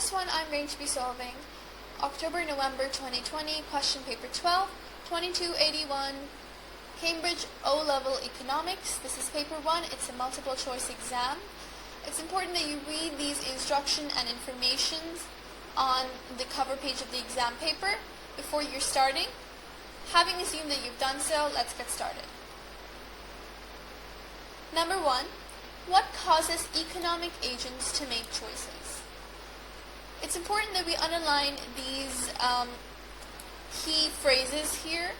this one I'm going to be solving October-November 2020, question paper 12, 2281, Cambridge O-Level Economics. This is paper 1, it's a multiple choice exam. It's important that you read these instruction and informations on the cover page of the exam paper before you're starting. Having assumed that you've done so, let's get started. Number 1, what causes economic agents to make choices? It's important that we underline these key phrases here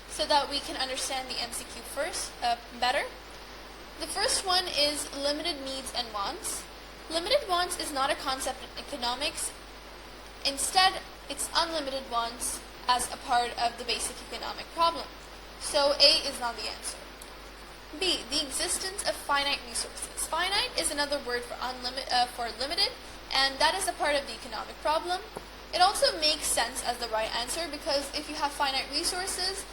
so that we can understand the MCQ better. The first one is limited needs and wants. Limited wants is not a concept in economics. Instead, it's unlimited wants as a part of the basic economic problem. So A is not the answer. B, the existence of finite resources. Finite is another word for limited, and that is a part of the economic problem. It also makes sense as the right answer because if you have finite resources,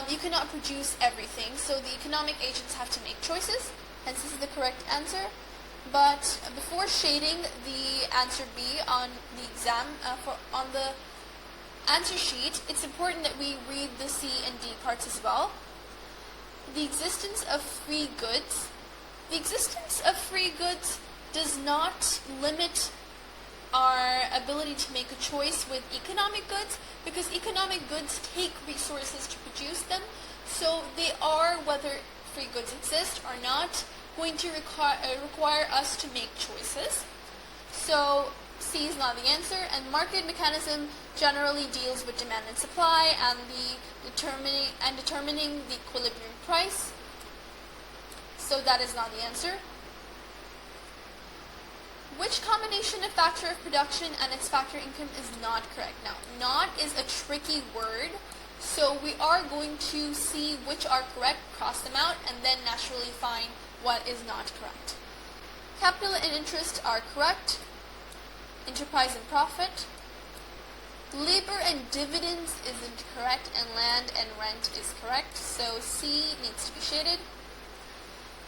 you cannot produce everything, so the economic agents have to make choices, hence this is the correct answer. But before shading the answer B on the exam, on the answer sheet, it's important that we read the C and D parts as well. The existence of free goods. The existence of free goods does not limit our ability to make a choice with economic goods because economic goods take resources to produce them, so they are, whether free goods exist or not, going to require us to make choices. So C is not the answer, and market mechanism generally deals with demand and supply and determining the equilibrium price. So that is not the answer. Which combination of factor of production and its factor income is not correct? Now, not is a tricky word, so we are going to see which are correct, cross them out, and then naturally find what is not correct. Capital and interest are correct. Enterprise and profit. Labor and dividends isn't correct, and land and rent is correct, so C needs to be shaded.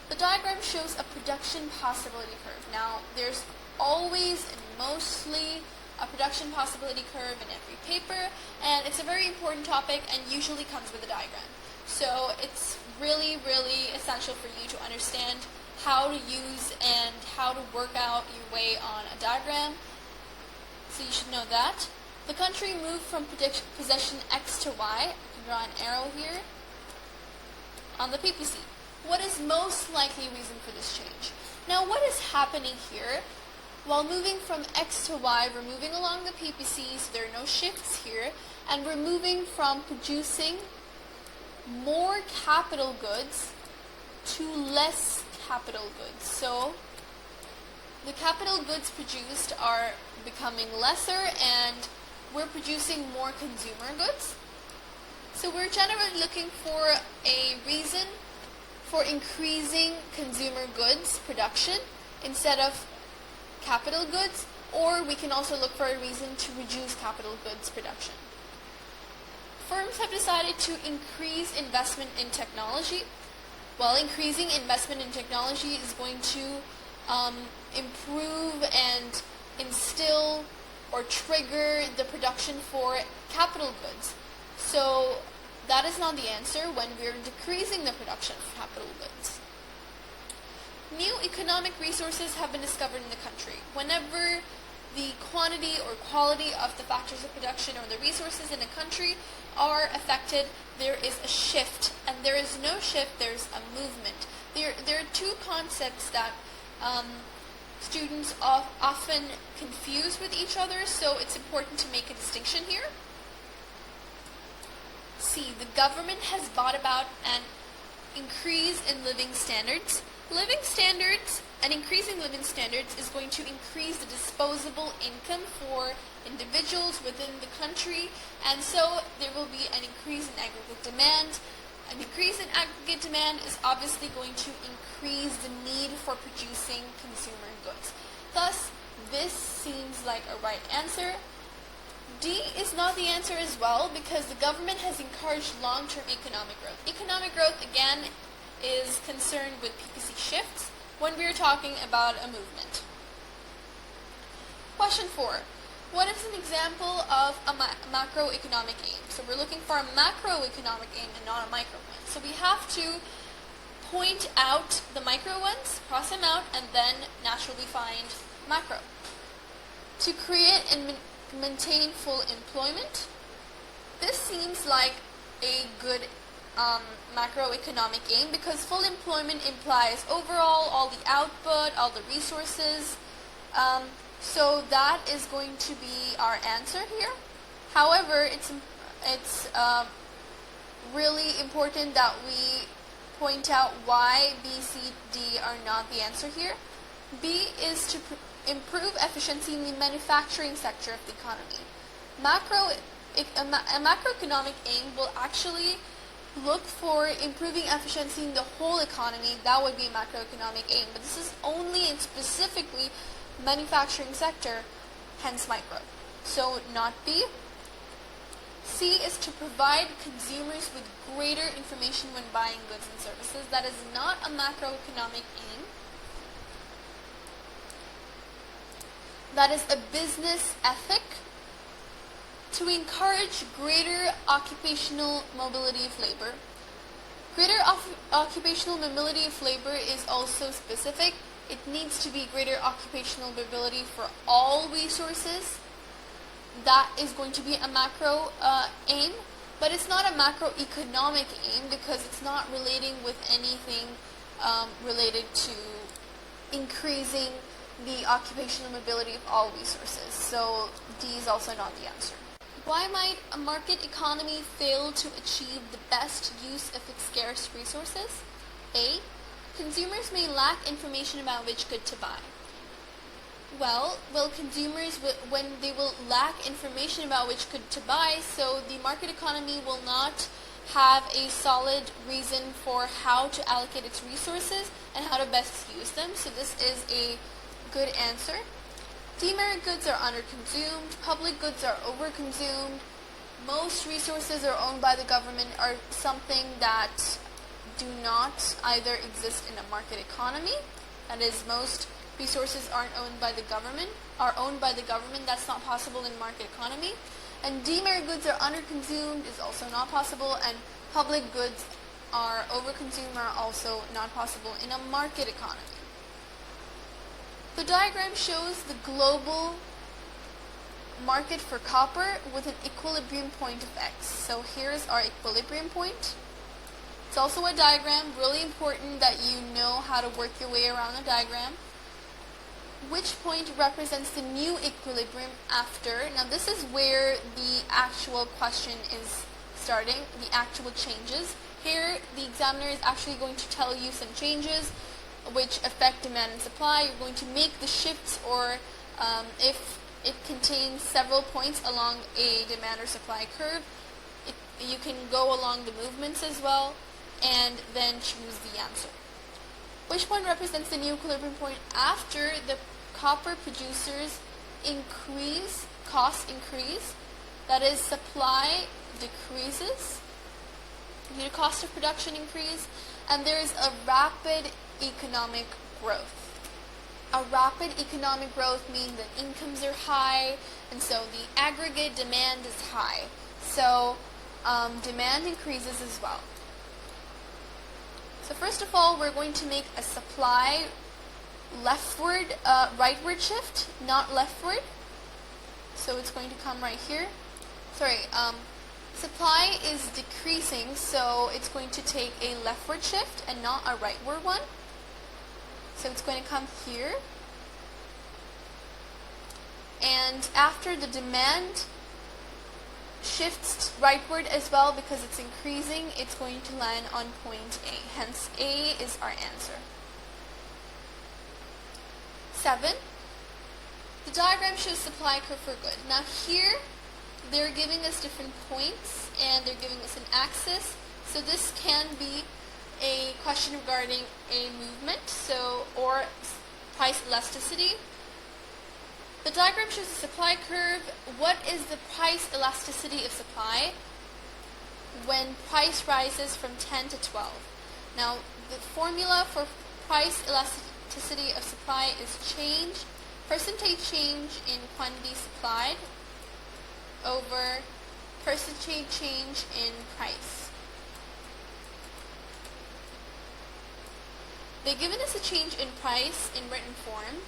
The diagram shows a production possibility curve. Now, there's always and mostly a production possibility curve in every paper, and it's a very important topic and usually comes with a diagram. So it's really, really essential for you to understand how to use and how to work out your way on a diagram. So you should know that. The country moved from position X to Y. I can draw an arrow here on the PPC. What is most likely reason for this change? Now, what is happening here? While moving from X to Y, we're moving along the PPC, so there are no shifts here, and we're moving from producing more capital goods to less capital goods. So the capital goods produced are becoming lesser, and we're producing more consumer goods. So we're generally looking for a reason for increasing consumer goods production instead of capital goods, or we can also look for a reason to reduce capital goods production. Firms have decided to increase investment in technology. Well, increasing investment in technology is going to improve and instill or trigger the production for capital goods. So that is not the answer when we're decreasing the production of capital goods. New economic resources have been discovered in the country. Whenever the quantity or quality of the factors of production or the resources in a country are affected, there is a shift. And there is no shift, there's a movement. There are two concepts that students often confuse with each other, so it's important to make a distinction here. C, the government has brought about an increase in living standards. An increase in living standards is going to increase the disposable income for individuals within the country, and so there will be an increase in aggregate demand. An increase in aggregate demand is obviously going to increase the need for producing consumer goods. Thus, this seems like a right answer. D is not the answer as well because the government has encouraged long-term economic growth. Economic growth, again, is concerned with PPC shifts when we're talking about a movement. question 4. What is an example of a macroeconomic aim? So we're looking for a macroeconomic aim and not a micro one. So we have to point out the micro ones, cross them out, and then naturally find macro. To create and maintain full employment. This seems like a good macroeconomic aim because full employment implies overall all the output, all the resources. So that is going to be our answer here. However, it's really important that we point out why B, C, D are not the answer here. B is to improve efficiency in the manufacturing sector of the economy. A macroeconomic aim will actually look for improving efficiency in the whole economy. That would be a macroeconomic aim. But this is only and specifically manufacturing sector, hence micro. So not B. C is to provide consumers with greater information when buying goods and services. That is not a macroeconomic aim. That is a business ethic to encourage greater occupational mobility of labor. Greater occupational mobility of labor is also specific. It needs to be greater occupational mobility for all resources. That is going to be a macro aim, but it's not a macroeconomic aim because it's not relating with anything related to increasing the occupational mobility of all resources. So D is also not the answer. Why might a market economy fail to achieve the best use of its scarce resources? A. Consumers may lack information about which good to buy. Well, consumers, when they will lack information about which good to buy, so the market economy will not have a solid reason for how to allocate its resources and how to best use them. So this is a good answer. Demerit goods are underconsumed, public goods are overconsumed, most resources are owned by the government are something that do not either exist in a market economy. That is, most resources are owned by the government. That's not possible in market economy. And demerit goods are underconsumed is also not possible, and public goods are overconsumed are also not possible in a market economy. The diagram shows the global market for copper with an equilibrium point of X. So here's our equilibrium point. It's also a diagram, really important that you know how to work your way around the diagram. Which point represents the new equilibrium after? Now this is where the actual question is starting, the actual changes. Here the examiner is actually going to tell you some changes which affect demand and supply. You're going to make the shifts, or if it contains several points along a demand or supply curve, you can go along the movements as well and then choose the answer. Which point represents the new equilibrium point after the copper producers increase, costs increase, that is, supply decreases due to cost of production increase, and there is a rapid economic growth. A rapid economic growth means that incomes are high, and so the aggregate demand is high. So demand increases as well. So first of all, we're going to make a supply leftward, rightward shift, not leftward. So it's going to come right here. Supply is decreasing, so it's going to take a leftward shift and not a rightward one. So it's going to come here. And after the demand shifts rightward as well because it's increasing, it's going to land on point A. Hence, A is our answer. 7. The diagram shows supply curve for good. Now here, they're giving us different points and they're giving us an axis. So this can be a question regarding a movement, or price elasticity. The diagram shows the supply curve. What is the price elasticity of supply when price rises from 10 to 12? Now, the formula for price elasticity of supply is change percentage change in quantity supplied over percentage change in price. They've given us a change in price in written form,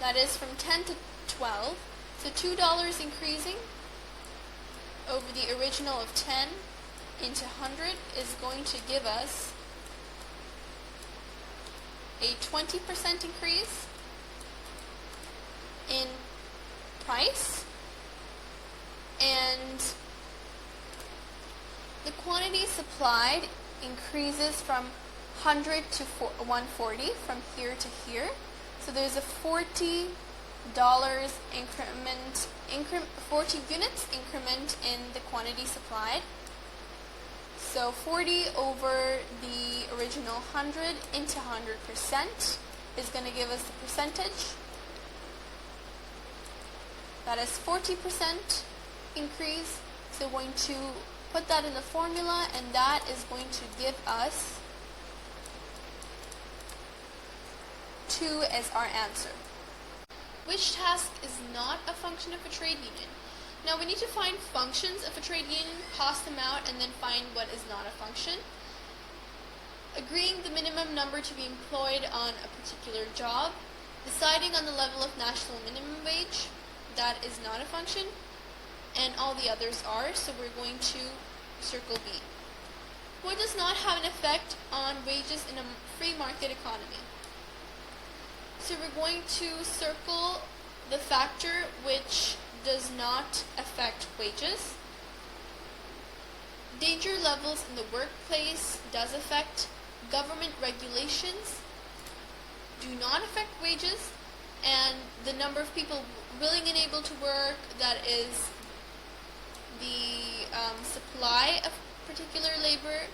that is from 10 to 12, so $2 increasing over the original of 10 into 100 is going to give us a 20% increase in price, and the quantity supplied increases from 100 to 140 from here to here. So there's a $40 increment, 40 units increment in the quantity supplied. So 40 over the original 100 into 100% is going to give us the percentage. That is 40% increase. So we're going to put that in the formula, and that is going to give us 2 as our answer. Which task is not a function of a trade union? Now we need to find functions of a trade union, cost them out, and then find what is not a function. Agreeing the minimum number to be employed on a particular job. Deciding on the level of national minimum wage. That is not a function. And all the others are, so we're going to circle B. What does not have an effect on wages in a free market economy? So we're going to circle the factor which does not affect wages. Danger levels in the workplace does affect. Government regulations do not affect wages. And the number of people willing and able to work, that is the supply of particular labor.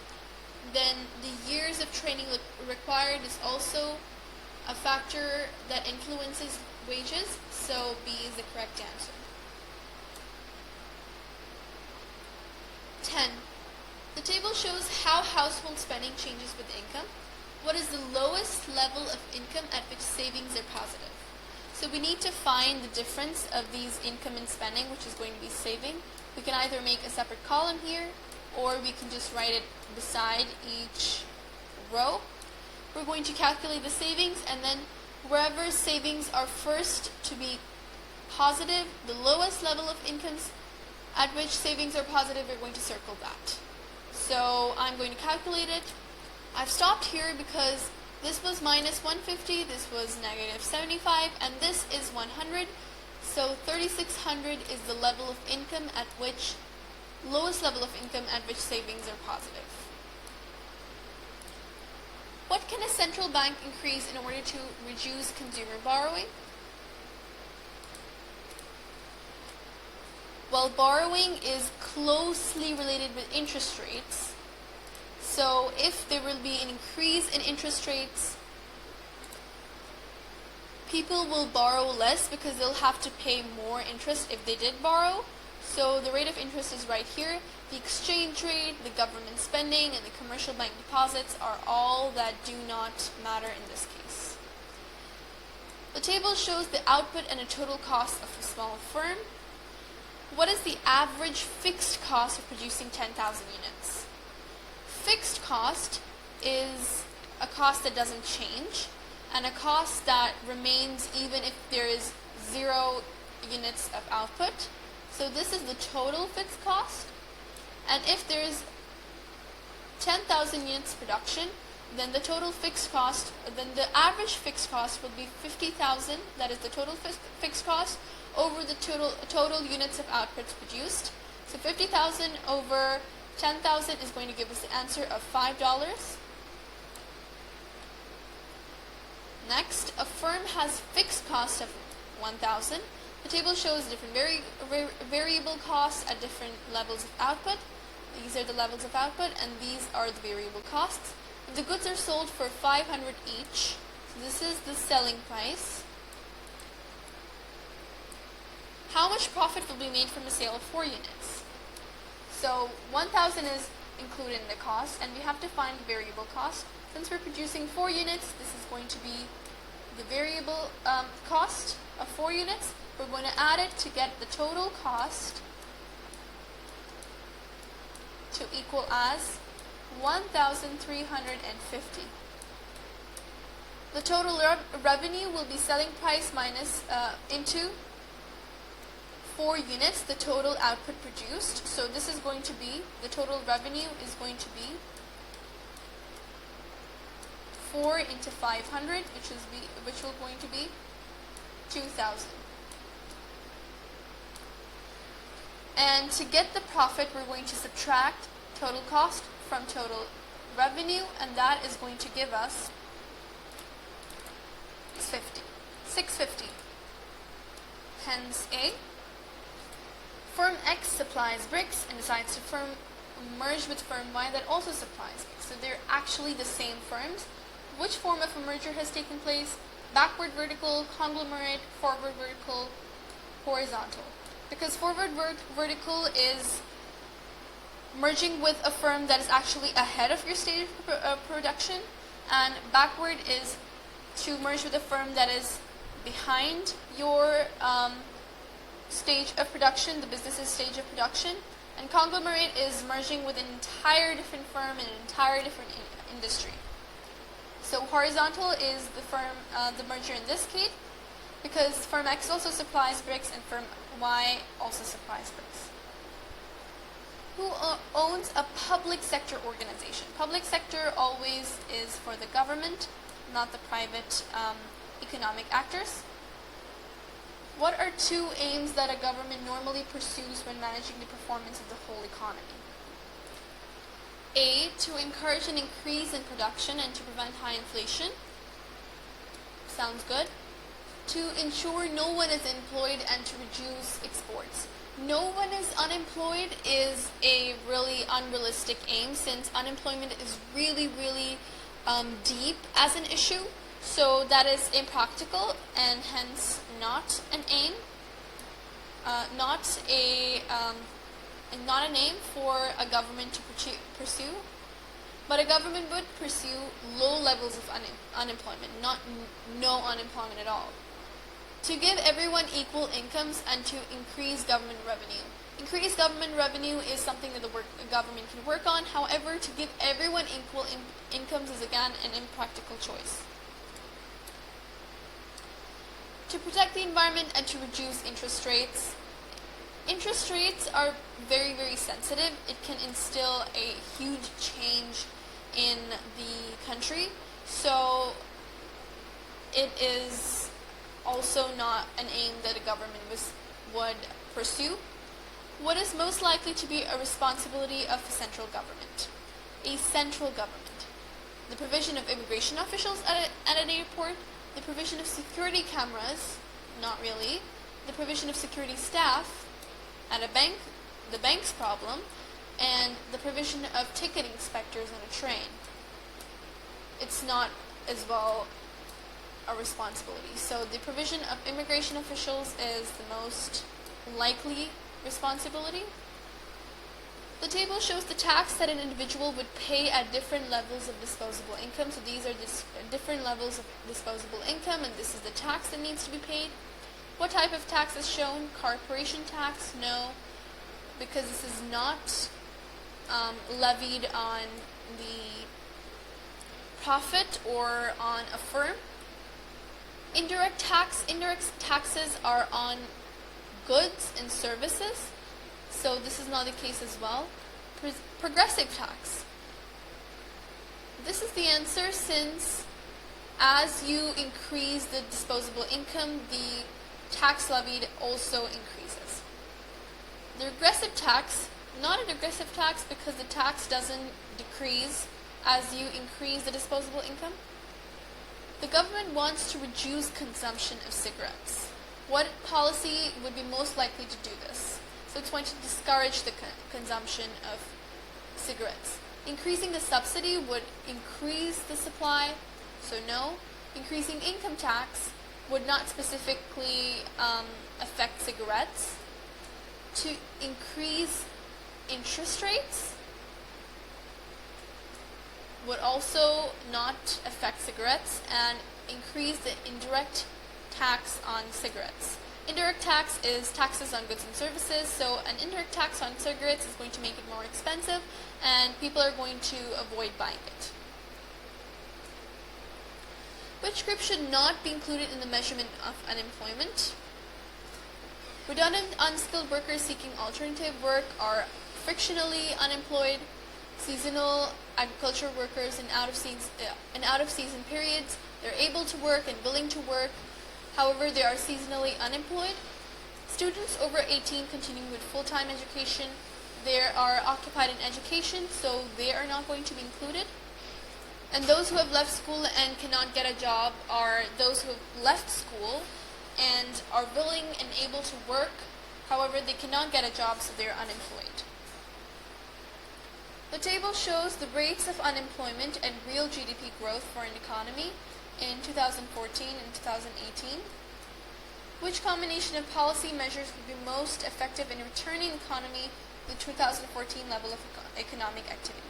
Then the years of training required is also a factor that influences wages, so B is the correct answer. 10. The table shows how household spending changes with income. What is the lowest level of income at which savings are positive? So we need to find the difference of these income and spending, which is going to be saving. We can either make a separate column here, or we can just write it beside each row. We're going to calculate the savings, and then wherever savings are first to be positive, the lowest level of incomes at which savings are positive, we're going to circle that. So I'm going to calculate it. I've stopped here because this was minus 150, this was negative 75, and this is 100. So 3600 is the level of income at which, lowest level of income at which savings are positive. What can a central bank increase in order to reduce consumer borrowing? Well, borrowing is closely related with interest rates. So if there will be an increase in interest rates, people will borrow less because they'll have to pay more interest if they did borrow. So the rate of interest is right here. The exchange rate, the government spending, and the commercial bank deposits are all that do not matter in this case. The table shows the output and the total cost of a small firm. What is the average fixed cost of producing 10,000 units? Fixed cost is a cost that doesn't change, and a cost that remains even if there is 0 units of output. So this is the total fixed cost. And if there is 10,000 units production, then the total fixed cost, then the average fixed cost will be 50,000, that is the total fixed cost, over the total units of outputs produced. So 50,000 over 10,000 is going to give us the answer of $5. Next, a firm has fixed costs of 1,000. The table shows different variable costs at different levels of output. These are the levels of output, and these are the variable costs. If the goods are sold for 500 each, so this is the selling price. How much profit will be made from the sale of 4 units? So 1,000 is included in the cost, and we have to find the variable cost. Since we're producing 4 units, this is going to be the variable cost of 4 units. We're going to add it to get the total cost to equal as 1,350. The total revenue will be selling price minus into 4 units, the total output produced. So this is going to be, the total revenue is going to be 4 into 500, which will going to be 2,000. And to get the profit, we're going to subtract total cost from total revenue, and that is going to give us 650. Hence A. Firm X supplies bricks and decides to merge with firm Y that also supplies bricks. So they're actually the same firms. Which form of a merger has taken place? Backward vertical, conglomerate, forward vertical, horizontal. Because forward vertical is merging with a firm that is actually ahead of your stage of production, and backward is to merge with a firm that is behind your stage of production, the business's stage of production. And conglomerate is merging with an entire different firm in an entire different industry. So horizontal is the firm, the merger in this case, because firm X also supplies bricks and firm Y also supplies bricks. Who owns a public sector organization? Public sector always is for the government, not the private economic actors. What are 2 aims that a government normally pursues when managing the performance of the whole economy? A, to encourage an increase in production and to prevent high inflation. Sounds good. To ensure no one is employed and to reduce exports. No one is unemployed is a really unrealistic aim, since unemployment is really deep as an issue. So that is impractical and hence not an aim, not an aim for a government to pursue. But a government would pursue low levels of unemployment, not no unemployment at all. To give everyone equal incomes and to increase government revenue. Increased government revenue is something that the government can work on. However, to give everyone equal incomes is again an impractical choice. To protect the environment and to reduce interest rates. Interest rates are very sensitive. It can instill a huge change in the country. So it is also not an aim that a government would pursue. What is most likely to be a responsibility of a central government? A central government. The provision of immigration officials at an airport, the provision of security cameras, not really, the provision of security staff at a bank, the bank's problem, and the provision of ticket inspectors on a train. It's not as well a responsibility. So the provision of immigration officials is the most likely responsibility. The table shows the tax that an individual would pay at different levels of disposable income. So these are different levels of disposable income, and this is the tax that needs to be paid. What type of tax is shown? Corporation tax? No, because this is not levied on the profit or on a firm. Indirect taxes are on goods and services, so this is not the case as well. Progressive tax. This is the answer, since as you increase the disposable income, the tax levied also increases. The regressive tax, not a regressive tax because the tax doesn't decrease as you increase the disposable income. The government wants to reduce consumption of cigarettes. What policy would be most likely to do this? So it's going to discourage the consumption of cigarettes. Increasing the subsidy would increase the supply, so no. Increasing income tax would not specifically affect cigarettes. To increase interest rates would also not affect cigarettes, and increase the indirect tax on cigarettes. Indirect tax is taxes on goods and services, so an indirect tax on cigarettes is going to make it more expensive and people are going to avoid buying it. Which group should not be included in the measurement of unemployment? Redundant unskilled workers seeking alternative work are frictionally unemployed. Seasonal agricultural workers in out-of-season periods, they're able to work and willing to work. However, they are seasonally unemployed. Students over 18 continuing with full-time education, they are occupied in education, so they are not going to be included. And those who have left school and cannot get a job are those who have left school and are willing and able to work. However, they cannot get a job, so they are unemployed. The table shows the rates of unemployment and real GDP growth for an economy in 2014 and 2018. Which combination of policy measures would be most effective in returning the economy to the 2014 level of economic activity?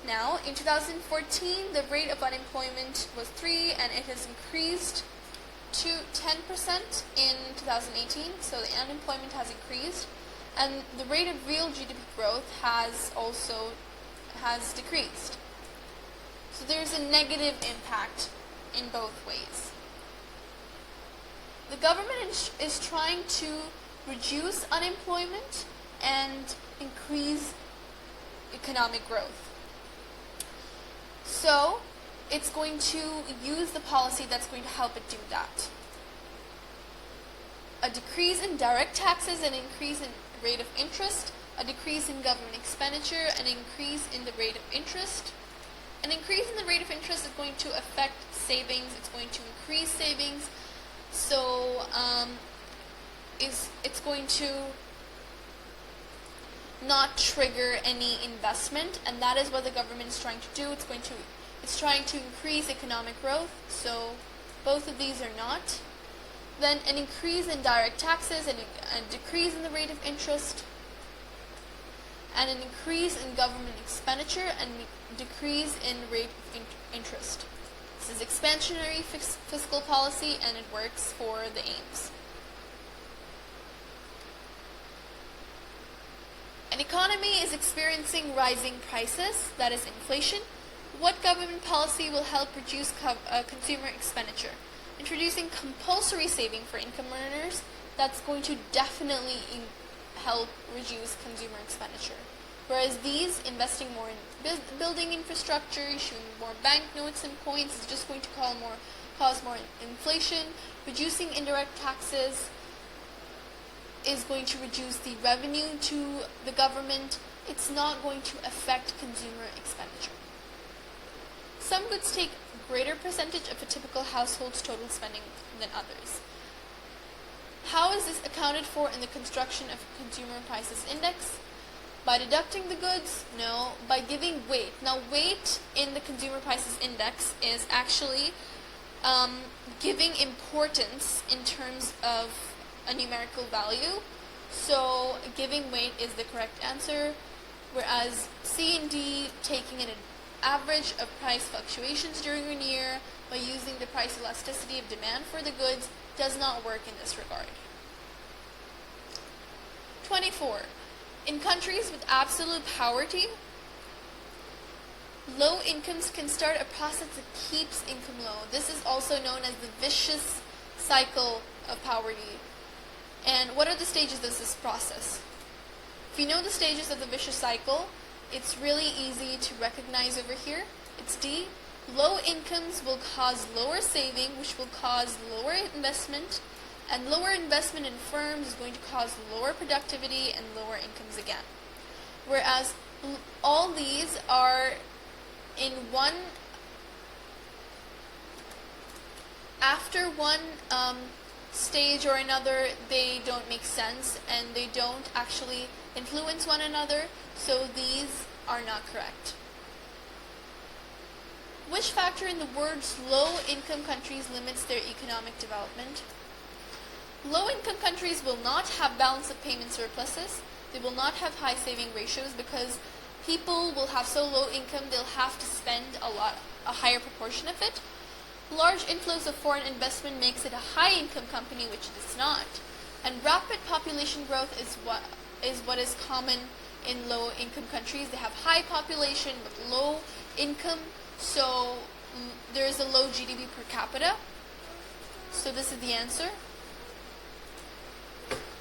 Now, in 2014, the rate of unemployment was 3 and it has increased to 10% in 2018, so the unemployment has increased, and the rate of real GDP growth has decreased. So there's a negative impact in both ways. The government is trying to reduce unemployment and increase economic growth. So it's going to use the policy that's going to help it do that. A decrease in direct taxes, an increase in rate of interest, a decrease in government expenditure, an increase in the rate of interest. An increase in the rate of interest is going to affect savings, it's going to increase savings, so it's going to not trigger any investment, and that is what the government is trying to do. It's trying to increase economic growth, so both of these are not. Then an increase in direct taxes and a decrease in the rate of interest, and an increase in government expenditure and decrease in rate of interest. This is expansionary fiscal policy and it works for the aims. An economy is experiencing rising prices, that is inflation. What government policy will help reduce consumer expenditure? Introducing compulsory saving for income earners, that's going to definitely help reduce consumer expenditure. Whereas these, investing more in building infrastructure, issuing more banknotes and coins, is just going to cause more inflation. Reducing indirect taxes is going to reduce the revenue to the government. It's not going to affect consumer expenditure. Some goods take a greater percentage of a typical household's total spending than others. How is this accounted for in the construction of a consumer prices index? By deducting the goods? No. By giving weight. Now, weight in the consumer prices index is actually giving importance in terms of a numerical value. So, giving weight is the correct answer, whereas C and D, taking an average of price fluctuations during a year by using the price elasticity of demand for the goods, does not work in this regard. 24. In countries with absolute poverty, low incomes can start a process that keeps income low. This is also known as the vicious cycle of poverty. And what are the stages of this process? If you know the stages of the vicious cycle, it's really easy to recognize over here. It's D. Low incomes will cause lower saving, which will cause lower investment, and lower investment in firms is going to cause lower productivity and lower incomes again. Whereas all these are in one, after one stage or another, they don't make sense and they don't actually influence one another, so these are not correct. Which factor in the words low-income countries limits their economic development? Low-income countries will not have balance of payment surpluses. They will not have high saving ratios because people will have so low income they'll have to spend a higher proportion of it. Large inflows of foreign investment makes it a high-income company, which it is not. And rapid population growth is what is common in low-income countries. They have high population but low income, so there is a low GDP per capita. So this is the answer.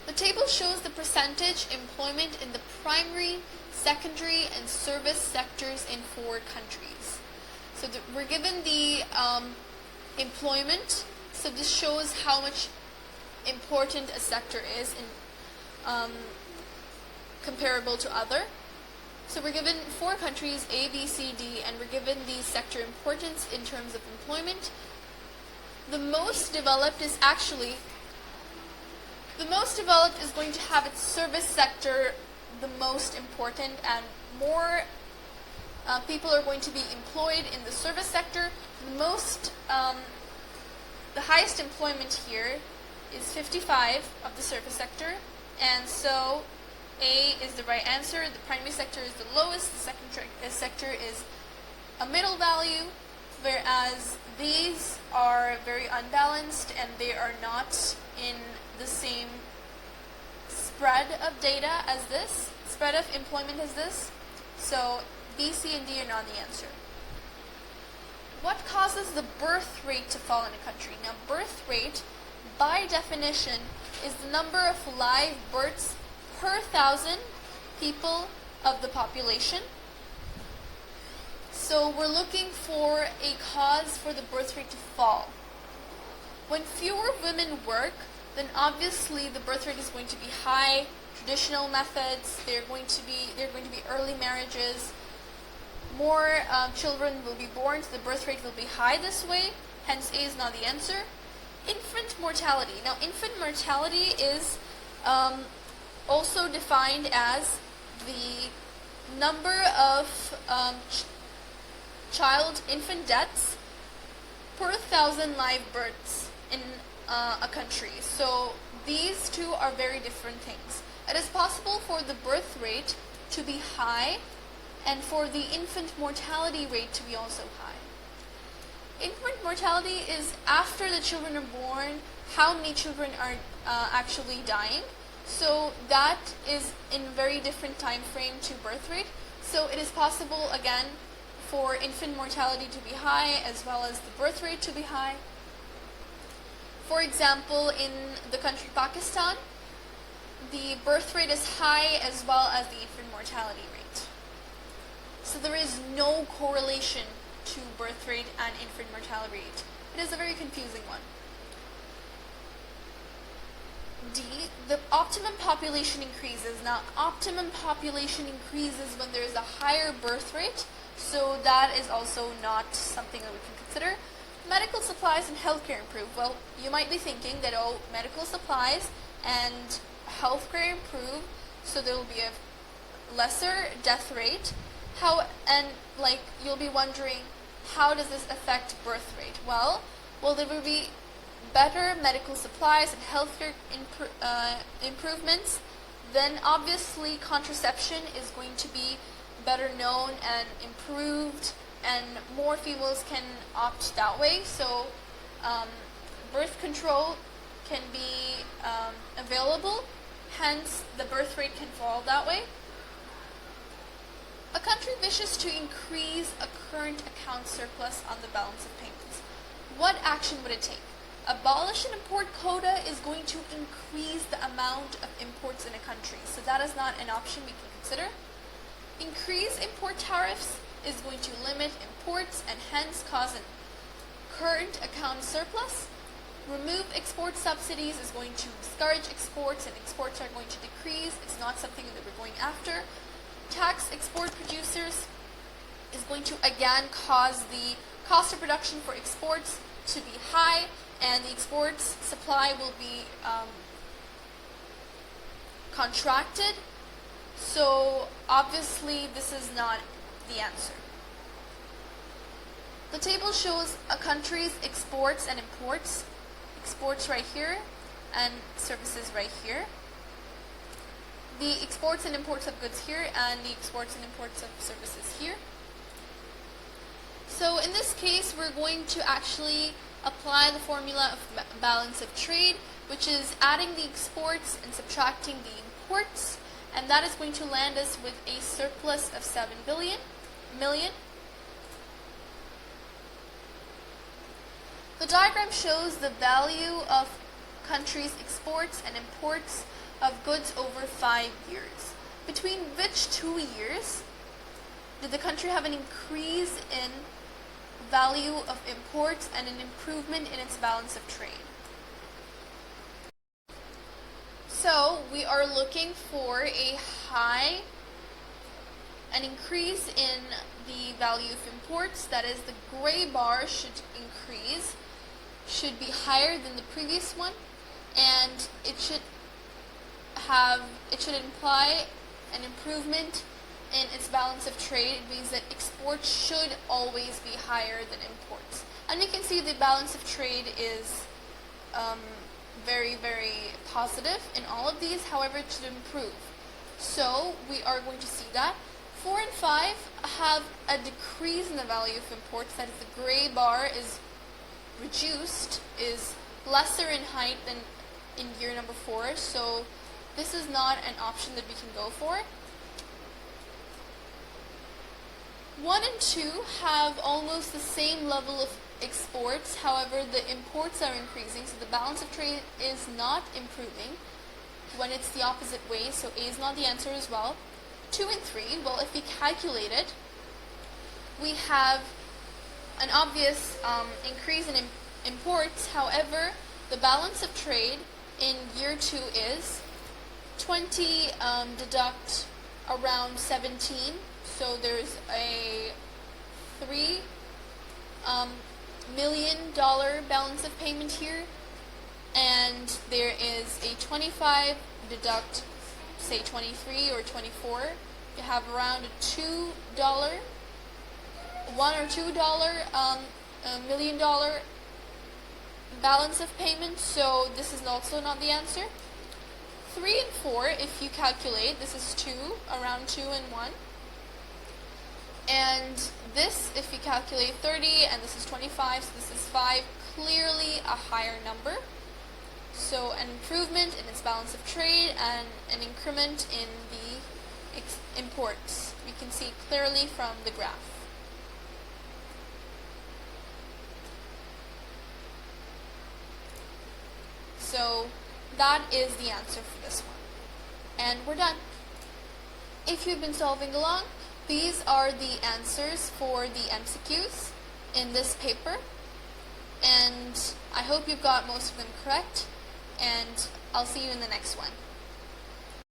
The table shows the percentage employment in the primary, secondary, and service sectors in 4 countries. So we're given the employment. So this shows how much important a sector is in comparable to other. So we're given 4 countries, A, B, C, D, and we're given the sector importance in terms of employment. The most developed is going to have its service sector the most important, and more people are going to be employed in the service sector. The highest employment here is 55 of the service sector, and so A is the right answer. The primary sector is the lowest, the second sector is a middle value, whereas these are very unbalanced and they are not in the same spread of data as this, spread of employment as this. So B, C, and D are not the answer. What causes the birth rate to fall in a country? Now, birth rate, by definition, is the number of live births per 1,000 people of the population. So we're looking for a cause for the birth rate to fall. When fewer women work, then obviously the birth rate is going to be high. Traditional methods, they're going to be early marriages. More children will be born, so the birth rate will be high this way. Hence, A is not the answer. Infant mortality. Now, infant mortality is also defined as the number of infant deaths per 1,000 live births in a country. So these two are very different things. It is possible for the birth rate to be high and for the infant mortality rate to be also high. Infant mortality is after the children are born, how many children are actually dying. So that is in very different time frame to birth rate. So it is possible, again, for infant mortality to be high as well as the birth rate to be high. For example, in the country Pakistan, the birth rate is high as well as the infant mortality rate. So there is no correlation to birth rate and infant mortality rate. It is a very confusing one. D, the optimum population increases. Now, optimum population increases when there is a higher birth rate, so that is also not something that we can consider. Medical supplies and healthcare improve. Well, you might be thinking that, oh, medical supplies and healthcare improve, so there will be a lesser death rate. You'll be wondering, how does this affect birth rate? Well, there will be better medical supplies and healthcare improvements. Then obviously contraception is going to be better known and improved, and more females can opt that way. So birth control can be available, hence the birth rate can fall that way. A country wishes to increase a current account surplus on the balance of payments. What action would it take? Abolish an import quota is going to increase the amount of imports in a country, so that is not an option we can consider. Increase import tariffs is going to limit imports and hence cause a current account surplus. Remove export subsidies is going to discourage exports, and exports are going to decrease. It's not something that we're going after. Tax export producers is going to again cause the cost of production for exports to be high, and the exports supply will be contracted. So obviously this is not the answer. The table shows a country's exports and imports. Exports right here and services right here. The exports and imports of goods here and the exports and imports of services here. So in this case, we're going to actually apply the formula of balance of trade, which is adding the exports and subtracting the imports, and that is going to land us with a surplus of 7 million. The diagram shows the value of countries' exports and imports of goods over 5 years. Between which 2 years did the country have an increase in value of imports and an improvement in its balance of trade? So we are looking for an increase in the value of imports. That is, the gray bar should be higher than the previous one, and it should imply an improvement in its balance of trade. It means that exports should always be higher than imports. And we can see the balance of trade is very, very positive in all of these. However, it should improve. So we are going to see that. 4 and 5 have a decrease in the value of imports. That is, the gray bar is reduced, is lesser in height than in year number 4. So this is not an option that we can go for. 1 and 2 have almost the same level of exports. However, the imports are increasing, so the balance of trade is not improving when it's the opposite way, so A is not the answer as well. 2 and 3, well, if we calculate it, we have an obvious increase in imports. However, the balance of trade in year 2 is 20 deduct around 17, so there's a $3 million balance of payment here, and there is a 25 deduct, say 23 or 24. You have around a $1 or $2 million balance of payment, so this is also not the answer. 3 and 4, if you calculate, this is 2, around 2 and 1. And this, if you calculate 30, and this is 25, so this is 5, clearly a higher number. So an improvement in its balance of trade and an increment in the imports. We can see clearly from the graph. So that is the answer for this one. And we're done. If you've been solving along, these are the answers for the MCQs in this paper. And I hope you've got most of them correct. And I'll see you in the next one.